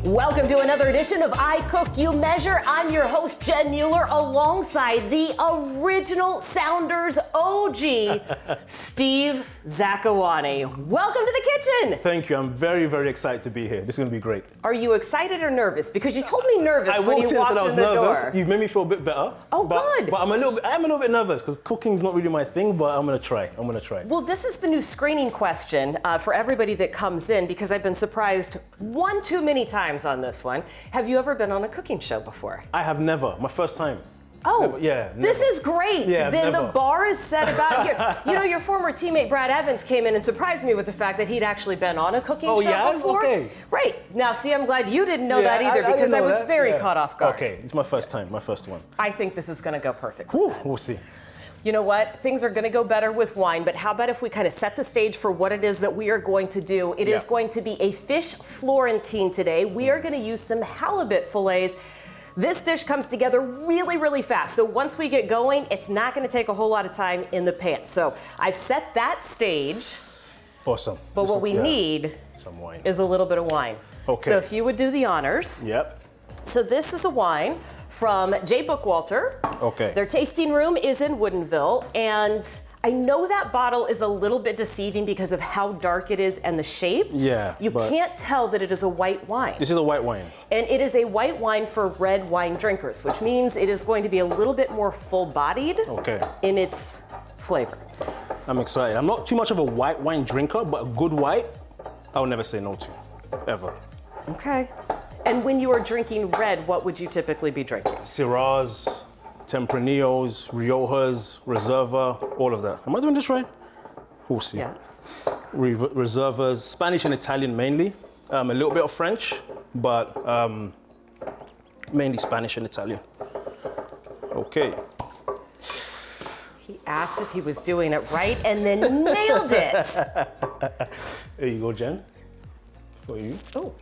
Welcome to another edition of I Cook, You Measure. I'm your host, Jen Mueller, alongside the original Sounders OG, Steve Zakuani. Welcome to the kitchen. Thank you. I'm very, very excited to be here. This is going to be great. Are you excited or nervous? Because you told me nervous when you walked in the door. You've made me feel a bit better. Oh, good. But I am a little bit nervous because cooking's not really my thing, but I'm going to try. Well, this is the new screening question for everybody that comes in, because I've been surprised one too many times on this one. Have you ever been on a cooking show before? I have never. My first time. Oh, never. Yeah. Never. This is great. Yeah, then never. The bar is set about here. You know, your former teammate Brad Evans came in and surprised me with the fact that he'd actually been on a cooking show before. Okay. Right. Now, see, I'm glad you didn't know that either, because I was very caught off guard. Okay, it's my first time, my first one. I think this is going to go perfect. We'll see. You know what? Things are going to go better with wine, but how about if we kind of set the stage for what it is that we are going to do? It is going to be a fish Florentine today. We are going to use some halibut fillets. This dish comes together really, really fast. So once we get going, it's not going to take a whole lot of time in the pan. So I've set that stage. Awesome. But what we need some wine. Is a little bit of wine. Okay. So if you would do the honors. Yep. So this is a wine from J. Bookwalter. Okay. Their tasting room is in Woodinville, and I know that bottle is a little bit deceiving because of how dark it is and the shape. Yeah. You can't tell that it is a white wine. This is a white wine. And it is a white wine for red wine drinkers, which means it is going to be a little bit more full-bodied in its flavor. I'm excited. I'm not too much of a white wine drinker, but a good white, I'll never say no to, ever. Okay. And when you are drinking red, what would you typically be drinking? Syrahs, Tempranillos, Riojas, Reserva, all of that. Am I doing this right? We'll see. Yes. Reservas, Spanish and Italian mainly. A little bit of French, but mainly Spanish and Italian. Okay. He asked if he was doing it right and then nailed it. There you go, Jen. For you. Oh.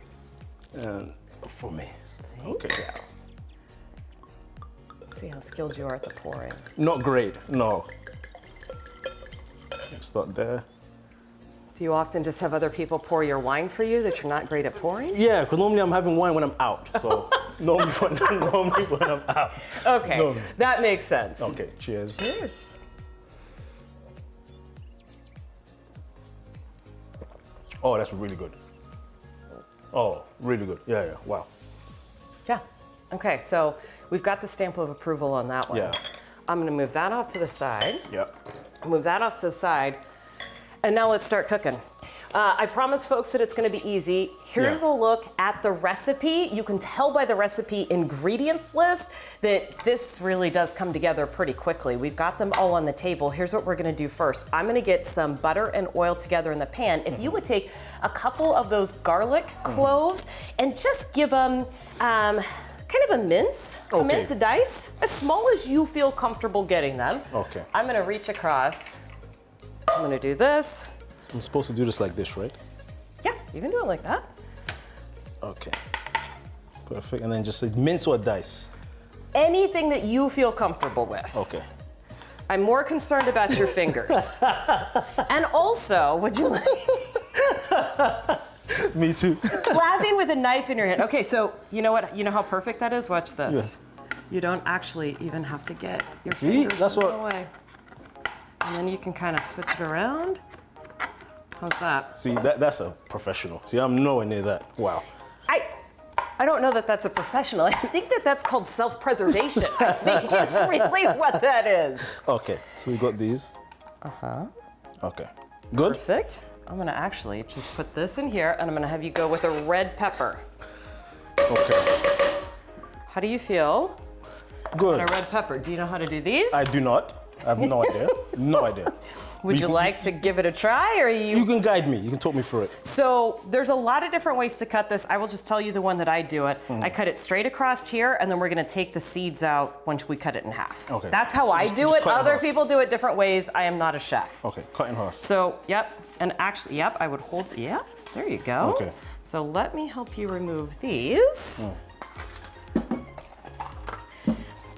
And for me. Thank you. Let's see how skilled you are at the pouring. Not great, no. Start there. Do you often just have other people pour your wine for you that you're not great at pouring? Yeah, because normally I'm having wine when I'm out. So normally when I'm out. Okay, that makes sense. Okay, cheers. Cheers. Oh, that's really good. Oh, really good. Yeah, wow. Yeah, okay, so we've got the stamp of approval on that one. Yeah. I'm gonna move that off to the side. Yep. Move that off to the side. And now let's start cooking. I promise folks that it's gonna be easy. Here's a look at the recipe. You can tell by the recipe ingredients list that this really does come together pretty quickly. We've got them all on the table. Here's what we're gonna do first. I'm gonna get some butter and oil together in the pan. If you would take a couple of those garlic cloves and just give them kind of a mince, a mince of dice, as small as you feel comfortable getting them. Okay. I'm gonna reach across. I'm gonna do this. I'm supposed to do this like this, right? Yeah, you can do it like that. Okay. Perfect. And then just like mince or dice? Anything that you feel comfortable with. Okay. I'm more concerned about your fingers. And also, would you like... Me too. Laughing with a knife in your hand. Okay, so you know what? You know how perfect that is? Watch this. Yeah. You don't actually even have to get your fingers in the way. And then you can kind of switch it around. How's that? See, that's a professional. See, I'm nowhere near that. Wow. I don't know that that's a professional. I think that that's called self-preservation. I think is really what that is. Okay, so we got these. Uh-huh. Okay, good? Perfect. I'm gonna actually just put this in here, and I'm gonna have you go with a red pepper. Okay. How do you feel? Good. On a red pepper. Do you know how to do these? I do not. I have no idea. No idea. Would you like to give it a try, or You can guide me. You can talk me through it. So there's a lot of different ways to cut this. I will just tell you the one that I do it. I cut it straight across here, and then we're gonna take the seeds out once we cut it in half. Okay. That's how I do it. Other people do it different ways. I am not a chef. Okay, cut in half. So, yep, and actually, yep, I would hold, yep, there you go. Okay. So let me help you remove these.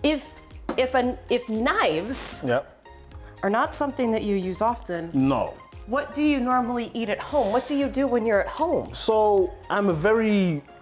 If knives Yep. are not something that you use often, No. What do you normally eat at home? What do you do when you're at home? So I'm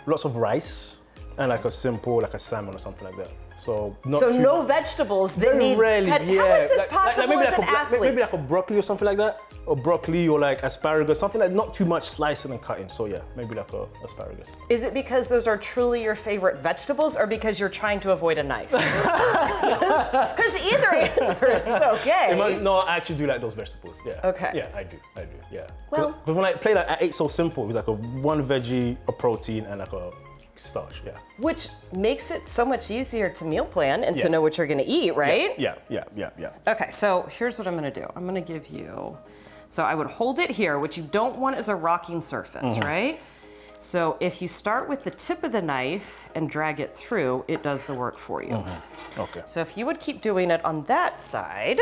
lots of rice and like a simple, like a salmon or something like that. So no vegetables that very need rarely, How is this possible maybe as an athlete? maybe like a broccoli or something like that, or broccoli or like asparagus, something like not too much slicing and cutting. So yeah, maybe like a asparagus. Is it because those are truly your favorite vegetables, or because you're trying to avoid a knife? Because either answer is okay. No, I actually do like those vegetables. Yeah. Okay. Yeah, I do. Yeah. Well, because when I played, I ate so simple. It was like one veggie, a protein, and like a starch. Yeah. Which makes it so much easier to meal plan and to know what you're going to eat, right? Yeah. Okay, so here's what I'm going to do. I'm going to give you. So I would hold it here. What you don't want is a rocking surface, right? So if you start with the tip of the knife and drag it through, it does the work for you. Okay. So if you would keep doing it on that side,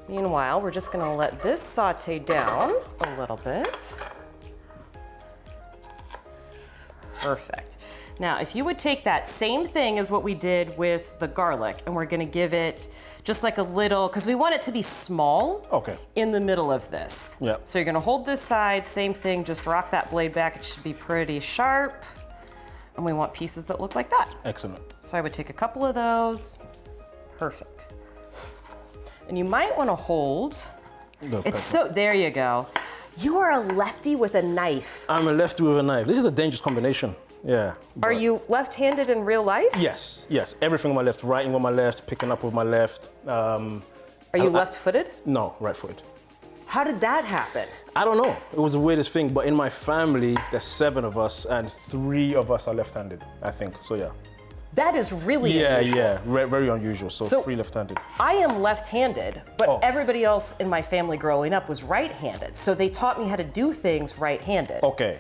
meanwhile, we're just gonna let this saute down a little bit. Perfect. Now, if you would take that same thing as what we did with the garlic, and we're gonna give it just like a little, because we want it to be small in the middle of this. Yeah. So you're gonna hold this side, same thing, just rock that blade back. It should be pretty sharp. And we want pieces that look like that. Excellent. So I would take a couple of those. Perfect. And you might wanna hold. There you go. You are a lefty with a knife. I'm a lefty with a knife. This is a dangerous combination. Yeah. Are you left-handed in real life? Yes. Everything on my left, writing with my left, picking up with my left. Are you left-footed? No, right-footed. How did that happen? I don't know. It was the weirdest thing, but in my family, there's 7 of us, and 3 of us are left-handed, I think. So yeah. That is really unusual. Yeah, very unusual. So 3 left-handed. I am left-handed, but everybody else in my family growing up was right-handed. So they taught me how to do things right-handed. Okay.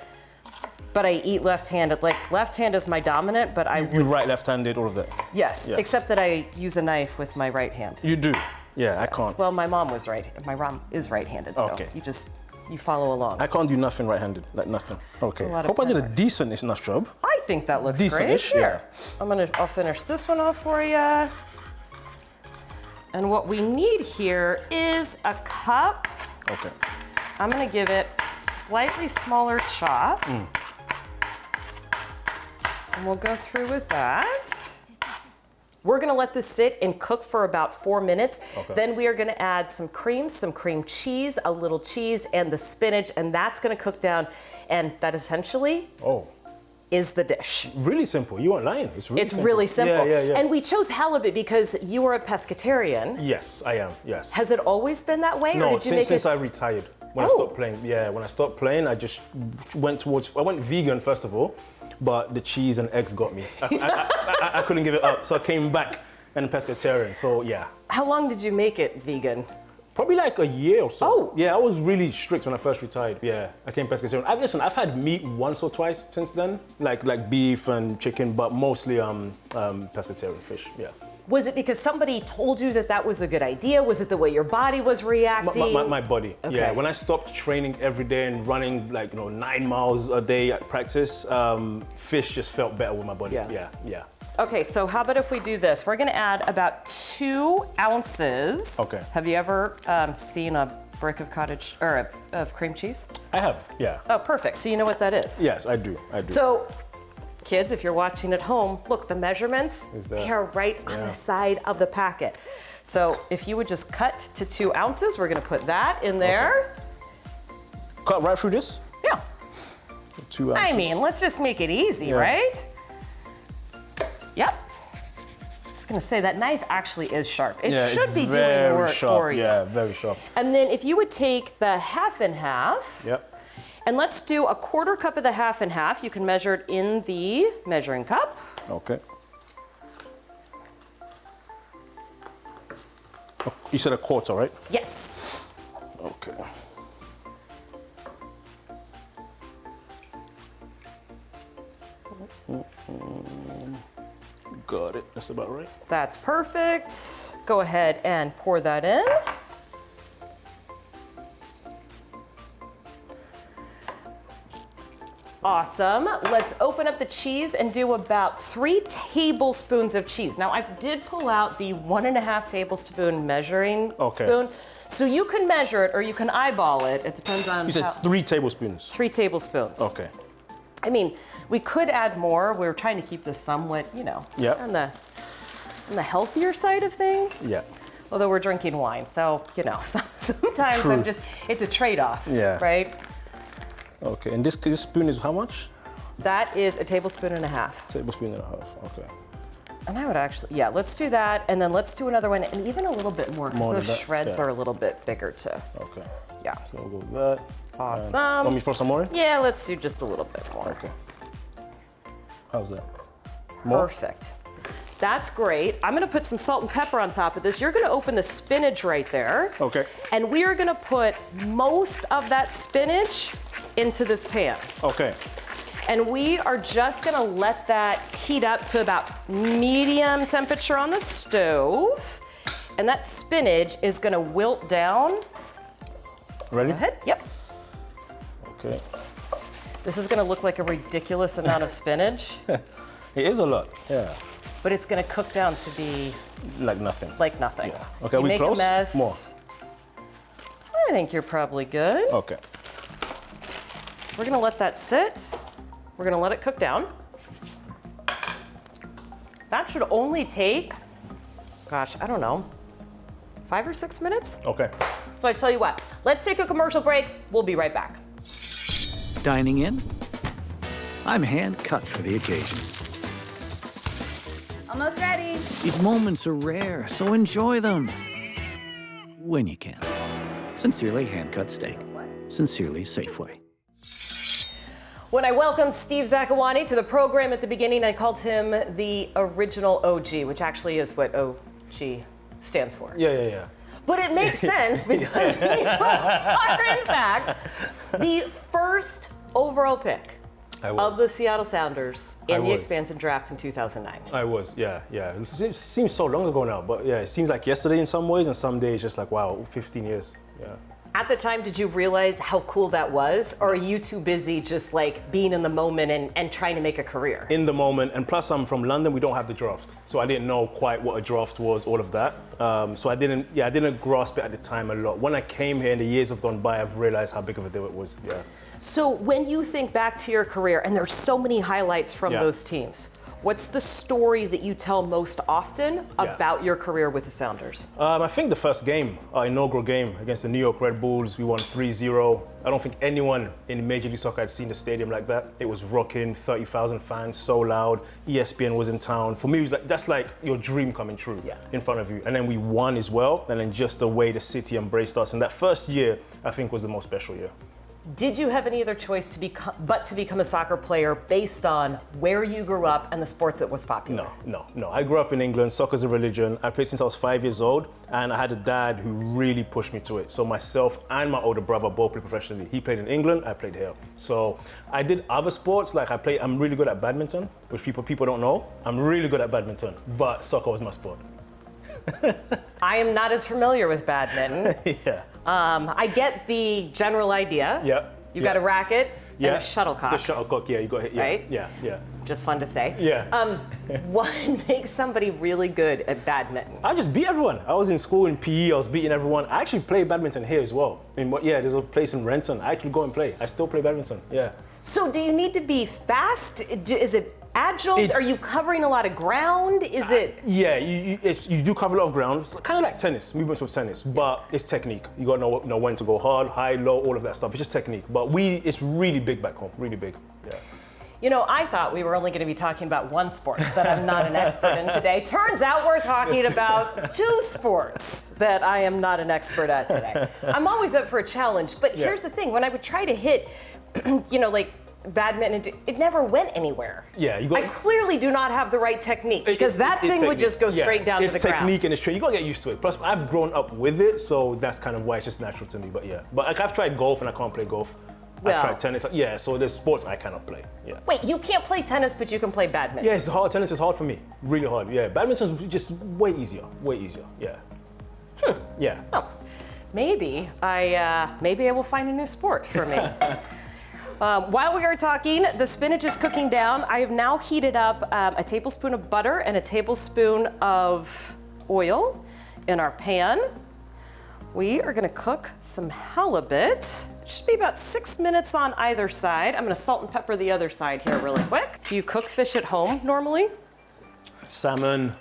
But I eat left-handed. Like, left hand is my dominant, but You right, left-handed, all of that? Yes, except that I use a knife with my right hand. You do? Yeah, yes. I can't. Well, my mom is right-handed, so you follow along. I can't do nothing right-handed, like nothing. Okay. Hope I did a decent enough job. I think that looks Decent-ish, great. Here, I'll finish this one off for you. And what we need here is a cup. Okay. I'm gonna give it a slightly smaller chop. And we'll go through with that. We're gonna let this sit and cook for about 4 minutes. Okay. Then we are gonna add some cream cheese, a little cheese, and the spinach, and that's gonna cook down. And that essentially is the dish. Really simple. You weren't lying. It's really simple. Yeah. And we chose halibut because you are a pescatarian. Yes, I am. Yes. Has it always been that way? No, or did you since I retired. When I stopped playing. Yeah, when I stopped playing, I just I went vegan first of all, but the cheese and eggs got me. I couldn't give it up, so I came back and pescatarian. So yeah. How long did you make it vegan? Probably like a year or so. Yeah, I was really strict when I first retired. Yeah, I came pescatarian. I've had meat once or twice since then, like beef and chicken, but mostly pescatarian fish. Yeah. Was it because somebody told you that was a good idea? Was it the way your body was reacting? My body. Okay. Yeah. When I stopped training every day and running 9 miles a day at practice, fish just felt better with my body. Yeah. Okay, so how about if we do this? We're gonna add about 2 ounces. Okay. Have you ever seen a brick of of cream cheese? I have, yeah. Oh, perfect. So you know what that is? Yes, I do. So, kids, if you're watching at home, look, the measurements, they are right on the side of the packet. So if you would just cut to 2 ounces, we're gonna put that in there. Okay. Cut right through this? Yeah. 2 ounces. I mean, let's just make it easy, right? Yep. I was gonna say that knife actually is sharp. It should be doing the work for you. Yeah, very sharp. And then if you would take the half and half. Yep. And let's do a 1/4 cup of the half and half. You can measure it in the measuring cup. Okay. Oh, you said a 1/4, right? Yes. Okay. Got it. That's about right. That's perfect. Go ahead and pour that in. Awesome. Let's open up the cheese and do about 3 tablespoons of cheese. Now, I did pull out the 1.5 tablespoon measuring spoon. So you can measure it or you can eyeball it. It depends on You said 3 tablespoons. 3 tablespoons. Okay. I mean, we could add more. We're trying to keep this somewhat, Yep. on the healthier side of things. Yeah. Although we're drinking wine, so, sometimes True. it's a trade-off, Yeah. right? Okay, and this spoon is how much? That is a tablespoon and a half. Tablespoon and a half, okay. And I would actually, let's do that, and then let's do another one, and even a little bit more, because More those than that, shreds yeah. are a little bit bigger too. Okay. Yeah. So we'll go with that. Awesome. Want me for some more? Yeah, let's do just a little bit more. Okay. How's that? More? Perfect. That's great. I'm gonna put some salt and pepper on top of this. You're gonna open the spinach right there. Okay. And we are gonna put most of that spinach into this pan. Okay. And we are just gonna let that heat up to about medium temperature on the stove. And that spinach is gonna wilt down. Ready? Go ahead, yep. Okay. This is gonna look like a ridiculous amount of spinach, It is a lot, yeah. but it's gonna cook down to be Like nothing. like nothing. Yeah. Okay, You we make close? a mess. More. I think you're probably good. Okay. We're gonna let that sit. We're gonna let it cook down. That should only take, gosh, I don't know, 5 or 6 minutes? Okay. So I tell you what, let's take a commercial break. We'll be right back. Dining in? I'm hand cut for the occasion. Almost ready. These moments are rare, so enjoy them. When you can. Sincerely, hand cut steak. Sincerely, Safeway. When I welcomed Steve Zakuani to the program at the beginning, I called him the original OG, which actually is what OG stands for. Yeah. But it makes sense because we are, in fact, the first overall pick of the Seattle Sounders in the expansion draft in 2009. I was, yeah. It seems so long ago now, but yeah, it seems like yesterday in some ways, and some days just like, wow, 15 years, yeah. At the time, did you realize how cool that was? Or are you too busy just like being in the moment and trying to make a career? In the moment, and plus I'm from London, we don't have the draft. So I didn't know quite what a draft was, all of that. So I didn't grasp it at the time a lot. When I came here and the years have gone by, I've realized how big of a deal it was, yeah. So when you think back to your career, and there's so many highlights from those teams, what's the story that you tell most often about your career with the Sounders? I think the first game, our inaugural game against the New York Red Bulls, we won 3-0. I don't think anyone in Major League Soccer had seen the stadium like that. It was rocking, 30,000 fans, so loud. ESPN was in town. For me, it was like, that's like your dream coming true in front of you. And then we won as well, and then just the way the city embraced us. And that first year, I think, was the most special year. Did you have any other choice to become a soccer player based on where you grew up and the sport that was popular? No. I grew up in England. Soccer's a religion. I played since I was 5 years old, and I had a dad who really pushed me to it. So myself and my older brother both played professionally. He played in England, I played here. So I did other sports, like I'm really good at badminton, which people don't know. I'm really good at badminton, but soccer was my sport. I am not as familiar with badminton. Yeah. I get the general idea. Yeah. You got a racket and a shuttlecock. The shuttlecock, yeah, you got hit. Yeah. Right? Yeah. Just fun to say. Yeah. What makes somebody really good at badminton? I just beat everyone. I was in school in PE, I was beating everyone. I actually play badminton here as well. There's a place in Renton. I actually go and play. I still play badminton, yeah. So do you need to be fast? Is it agile? Are you covering a lot of ground? Is it? Yeah, you do cover a lot of ground. It's kind of like tennis, movements with tennis, but it's technique. You got to know when to go hard, high, low, all of that stuff. It's just technique. But it's really big back home, really big. Yeah. I thought we were only going to be talking about one sport that I'm not an expert in today. Turns out we're talking about 2 sports that I am not an expert at today. I'm always up for a challenge, but here's the thing. When I would try to hit, like badminton, it never went anywhere. Yeah, I clearly do not have the right technique because that thing would just go straight down to the ground. It's technique and it's training. You gotta get used to it. Plus, I've grown up with it, so that's kind of why it's just natural to me. But yeah, I've tried golf and I can't play golf. I've tried tennis. Yeah, so there's sports I cannot play. Yeah. Wait, you can't play tennis, but you can play badminton? Yeah, it's hard. Tennis is hard for me. Really hard. Yeah, badminton's just way easier. Way easier. Yeah. Yeah. Oh, maybe I will find a new sport for me. While we are talking, the spinach is cooking down. I have now heated up a tablespoon of butter and a tablespoon of oil in our pan. We are gonna cook some halibut. It should be about 6 minutes on either side. I'm gonna salt and pepper the other side here really quick. Do you cook fish at home normally? Salmon.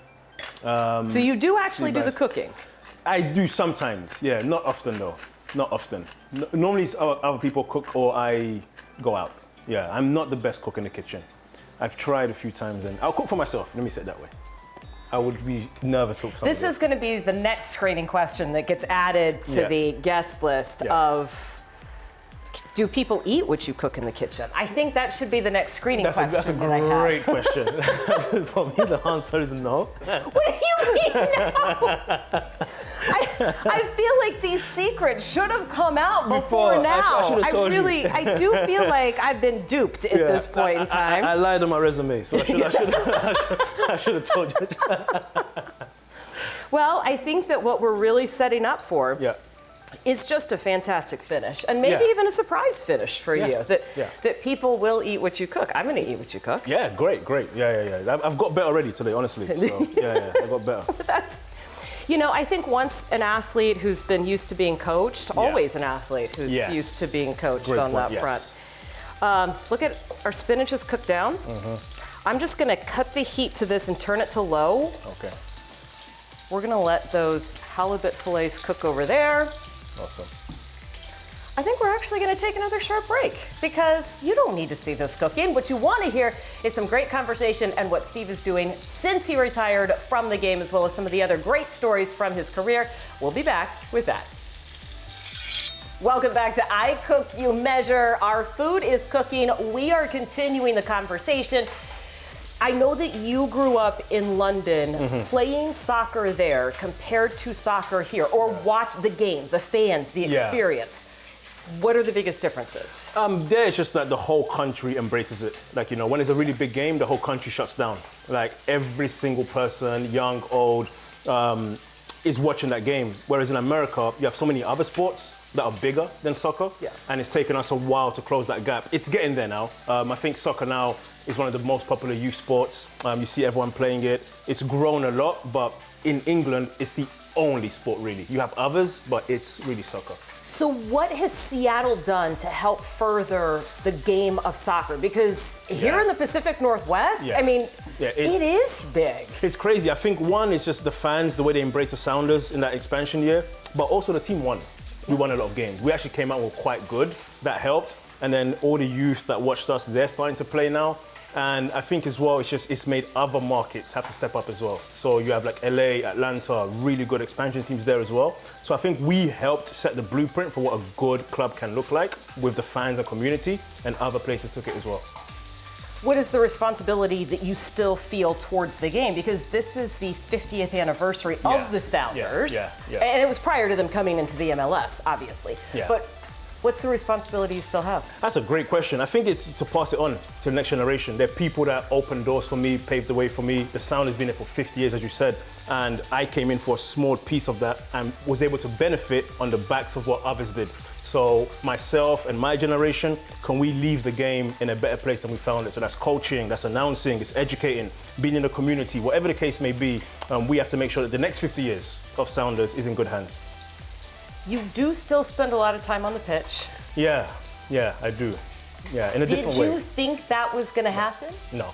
So you do actually do the cooking? I do sometimes, yeah, not often though, not often. Normally it's other people cook or I go out. Yeah, I'm not the best cook in the kitchen. I've tried a few times and I'll cook for myself, let me say it that way. I would be nervous for something. This is going to be the next screening question that gets added to the guest list of, do people eat what you cook in the kitchen? I think that should be the next screening question. That's a great question. For me, the answer is no. What do you mean no? I feel like these secrets should have come out before now. I do feel like I've been duped at this point in time. I lied on my resume, so I should have told you. Well, I think that what we're really setting up for is just a fantastic finish, and maybe even a surprise finish for you, that people will eat what you cook. I'm going to eat what you cook. Yeah, great. Yeah. I've got better already today, honestly. So, I got better. You know, I think once an athlete who's been used to being coached, always an athlete who's used to being coached front. Look at our spinach is cooked down. I'm just going to cut the heat to this and turn it to low. Okay. We're going to let those halibut fillets cook over there. Awesome. I think we're actually going to take another short break because you don't need to see this cooking. What you want to hear is some great conversation and what Steve is doing since he retired from the game, as well as some of the other great stories from his career. We'll be back with that. Welcome back to I Cook, You Measure. Our food is cooking. We are continuing the conversation. I know that you grew up in London playing soccer there compared to soccer here, or watch the game, the fans, the experience. What are the biggest differences? There it's just that the whole country embraces it. Like, you know, when it's a really big game, the whole country shuts down. Like every single person, young, old, is watching that game. Whereas in America, you have so many other sports that are bigger than soccer, and it's taken us a while to close that gap. It's getting there now. I think soccer now is one of the most popular youth sports. You see everyone playing it. It's grown a lot, but in England, it's the only sport really. You have others, but it's really soccer. So what has Seattle done to help further the game of soccer? Because here in the Pacific Northwest, I mean, it is big. It's crazy. I think one is just the fans, the way they embrace the Sounders in that expansion year, but also the team won. We won a lot of games. We actually came out with quite good. That helped. And then all the youth that watched us, they're starting to play now. And I think as well, it's made other markets have to step up as well. So you have like LA, Atlanta, really good expansion teams there as well. So I think we helped set the blueprint for what a good club can look like with the fans and community, and other places took it as well. What is the responsibility that you still feel towards the game? Because this is the 50th anniversary of the Sounders. And it was prior to them coming into the MLS, obviously. But what's the responsibility you still have? That's a great question. I think it's to pass it on to the next generation. There are people that opened doors for me, paved the way for me. The Sound has been there for 50 years, as you said. And I came in for a small piece of that and was able to benefit on the backs of what others did. So myself and my generation, can we leave the game in a better place than we found it? So that's coaching, that's announcing, it's educating, being in the community, whatever the case may be. We have to make sure that the next 50 years of Sounders is in good hands. You do still spend a lot of time on the pitch. Yeah, I do. Yeah, in a different way. Did you think that was going to happen? No.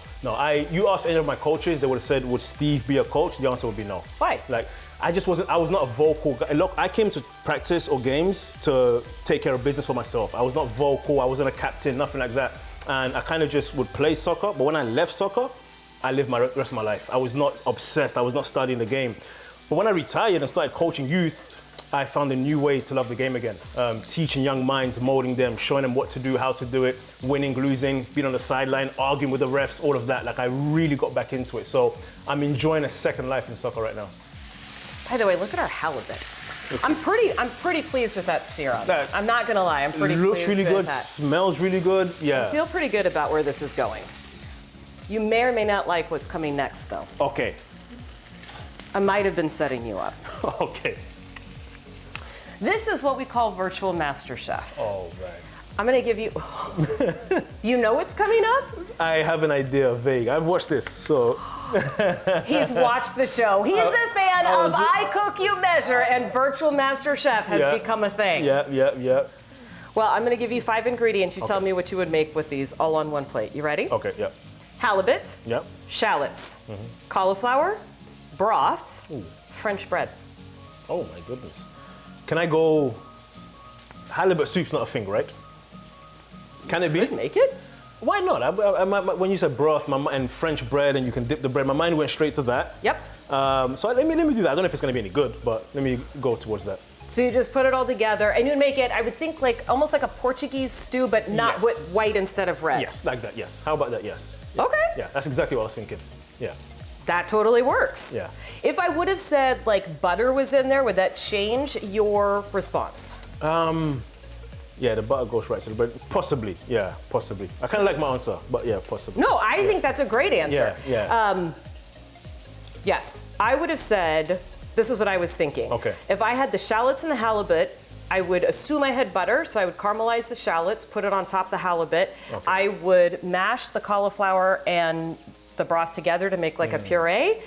You asked any of my coaches, they would have said, would Steve be a coach? The answer would be no. Why? Like, I was not a vocal guy. Look, I came to practice or games to take care of business for myself. I was not vocal, I wasn't a captain, nothing like that. And I kind of just would play soccer, but when I left soccer, I lived the rest of my life. I was not obsessed, I was not studying the game. But when I retired and started coaching youth, I found a new way to love the game again. Teaching young minds, molding them, showing them what to do, how to do it, winning, losing, being on the sideline, arguing with the refs, all of that. Like, I really got back into it. So I'm enjoying a second life in soccer right now. By the way, look at our halibut. I'm pretty pleased with that serum. I'm not gonna lie, I'm pretty pleased with that. Looks really good, smells really good, yeah. I feel pretty good about where this is going. You may or may not like what's coming next, though. Okay. I might have been setting you up. Okay. This is what we call virtual master chef. Oh, right. I'm gonna give you, you know what's coming up? I have an idea, vague. I've watched this, so. He's watched the show. He's a fan fan of I Cook, You Measure, and Virtual Master Chef has become a thing. Yeah. Well, I'm going to give you 5 ingredients. You tell me what you would make with these all on one plate. You ready? Okay, yeah. Halibut, Yep. shallots, cauliflower, broth, Ooh. French bread. Oh my goodness. Can I go? Halibut soup's not a thing, right? Can it be? Could make it. Why not? When you said broth and French bread and you can dip the bread, my mind went straight to that. Yep. So let me do that. I don't know if it's going to be any good, but let me go towards that. So you just put it all together, and you'd make it, I would think, like almost like a Portuguese stew, but not with white instead of red. Yes, like that, yes. How about that, yes. Yeah. Okay. Yeah, that's exactly what I was thinking. Yeah. That totally works. Yeah. If I would have said like butter was in there, would that change your response? Yeah, the butter goes right to the bread. Possibly, yeah, possibly. I kind of like my answer, but yeah, possibly. No, I think that's a great answer. Yeah. Yes, I would have said, this is what I was thinking. Okay. If I had the shallots and the halibut, I would assume I had butter, so I would caramelize the shallots, put it on top of the halibut. Okay. I would mash the cauliflower and the broth together to make like a puree,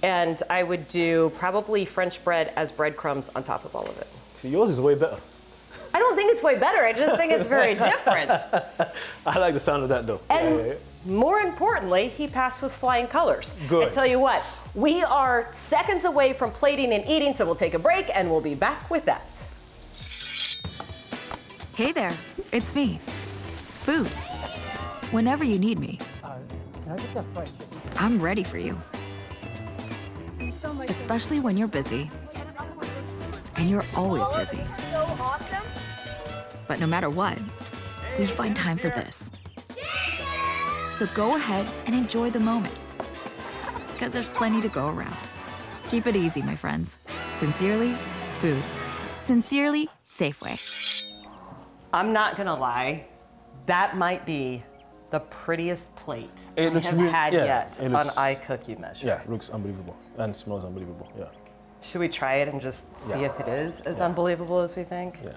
and I would do probably French bread as breadcrumbs on top of all of it. So yours is way better. I don't think it's way better, I just think it's very different. I like the sound of that though. And more importantly, he passed with flying colors. Good. I tell you what, we are seconds away from plating and eating, so we'll take a break and we'll be back with that. Hey there, it's me. Food. Whenever you need me, I'm ready for you. Especially when you're busy. And you're always busy. So awesome. But no matter what, we find time for this. So go ahead and enjoy the moment. Because there's plenty to go around. Keep it easy, my friends. Sincerely, food. Sincerely, Safeway. I'm not gonna lie, that might be the prettiest plate I It looks have really- had yeah, yet it on looks- I Cook, You Measure. Yeah, it looks unbelievable and smells unbelievable. Yeah. Should we try it and just see Yeah. if it is as unbelievable as we think? Yeah.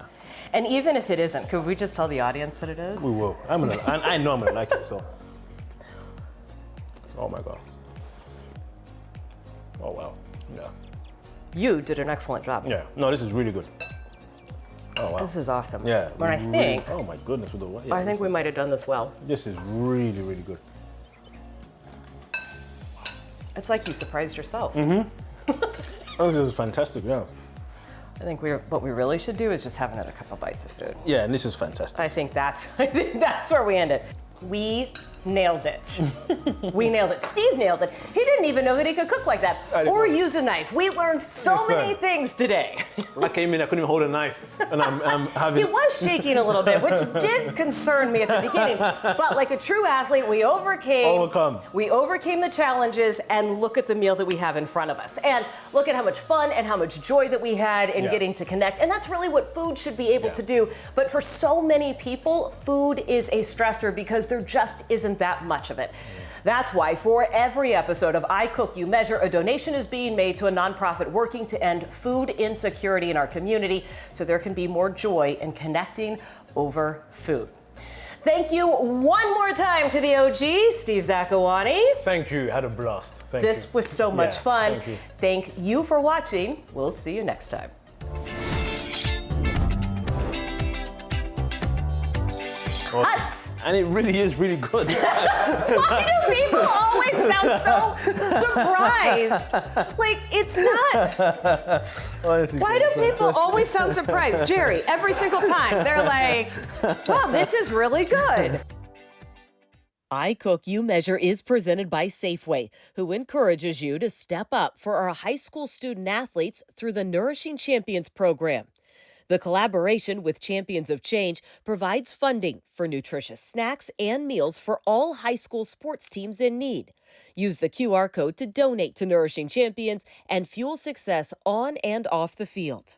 And even if it isn't, could we just tell the audience that it is? We will. I know I'm gonna like it. So. Oh my god. Oh wow. Yeah. You did an excellent job. Yeah. No, this is really good. Oh wow. This is awesome. Yeah. But I really- think, Oh my goodness, with the yeah, I think we might have done this well. This is really, really good. It's like you surprised yourself. Oh, this is fantastic. Yeah. I think what we really should do is just have another couple bites of food. Yeah, and this is fantastic. I think that's where we end it. We nailed it. We nailed it. Steve nailed it. He didn't even know that he could cook like that or use a knife. We learned so Yes, sir. many things today. I came in, I couldn't even hold a knife, and I'm having. He was shaking a little bit, which did concern me at the beginning. But like a true athlete, we overcame. We overcame the challenges, and look at the meal that we have in front of us. And look at how much fun and how much joy that we had in getting to connect. And that's really what food should be able to do. But for so many people, food is a stressor because there just isn't that much of it. That's why for every episode of I Cook, You Measure, a donation is being made to a nonprofit working to end food insecurity in our community so there can be more joy in connecting over food. Thank you one more time to the OG, Steve Zakuani. Thank you. Had a blast. Thank you. This was so much fun. Thank you. Thank you for watching. We'll see you next time. Cut! And it really is really good. Why do people always sound so surprised? Like, it's not. Honestly, Why do people always sound surprised? Jerry, every single time. They're like, wow, this is really good. I Cook, You Measure is presented by Safeway, who encourages you to step up for our high school student athletes through the Nourishing Champions program. The collaboration with Champions of Change provides funding for nutritious snacks and meals for all high school sports teams in need. Use the QR code to donate to Nourishing Champions and fuel success on and off the field.